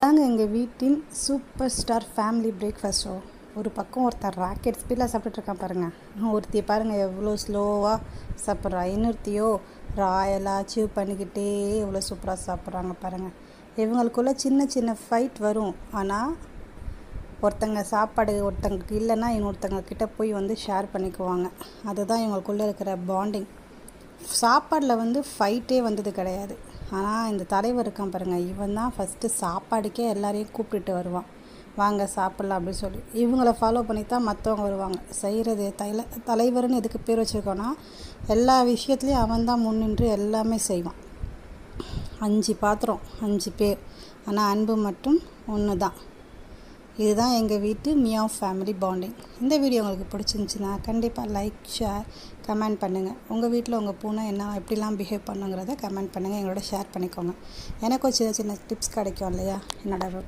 தாங்க எங்கள் வீட்டின் சூப்பர் ஸ்டார் ஃபேமிலி பிரேக்ஃபாஸ்ட்டோ. ஒரு பக்கம் ஒருத்தர் ராக்கெட் ஸ்பீடில் சாப்பிட்டுட்ருக்கான் பாருங்கள். ஒருத்தியை பாருங்கள் எவ்வளோ ஸ்லோவாக சாப்பிட்றா. இன்னொருத்தியோ ராயலாக அச்சீவ் பண்ணிக்கிட்டே எவ்வளோ சூப்பராக சாப்பிட்றாங்க பாருங்கள். இவங்களுக்குள்ள சின்ன சின்ன ஃபைட் வரும். ஆனால் ஒருத்தங்க சாப்பாடு ஒருத்தங்களுக்கு இல்லைன்னா இன்னொருத்தங்க கிட்ட போய் ஷேர் பண்ணிக்குவாங்க. அதுதான் இவங்களுக்குள்ளே இருக்கிற பாண்டிங். சாப்பாடில் ஃபைட்டே வந்தது கிடையாது. ஆனால் இந்த தலைவர் இருக்கான் பாருங்கள், இவன் தான் ஃபஸ்ட்டு சாப்பாடுக்கே எல்லாரையும் கூப்பிட்டுட்டு வருவான். வாங்க சாப்பிட்லாம் அப்படின்னு சொல்லி. இவங்கள ஃபாலோ பண்ணி தான் மற்றவங்க வருவாங்க. செய்கிறது தலைவர்னு எதுக்கு பேர் வச்சுருக்கோன்னா, எல்லா விஷயத்துலேயும் அவன் தான் முன்னின்று எல்லாமே செய்வான். 5 பாத்திரம் 5 பேர், ஆனால் அன்பு மட்டும் ஒன்று தான். இதுதான் எங்கள் வீட்டு மியாவ் ஃபேமிலி பாண்டிங். இந்த வீடியோ உங்களுக்கு பிடிச்சிருந்துச்சின்னா கண்டிப்பாக லைக், ஷேர், கமெண்ட் பண்ணுங்கள். உங்கள் வீட்டில் உங்கள் பூனை எப்படிலாம் பிஹேவ் பண்ணுங்கிறத கமெண்ட் பண்ணுங்கள். எங்களோட ஷேர் பண்ணிக்கோங்க. எனக்கும் சின்ன சின்ன டிப்ஸ் கிடைக்கும் இல்லையா என்னோட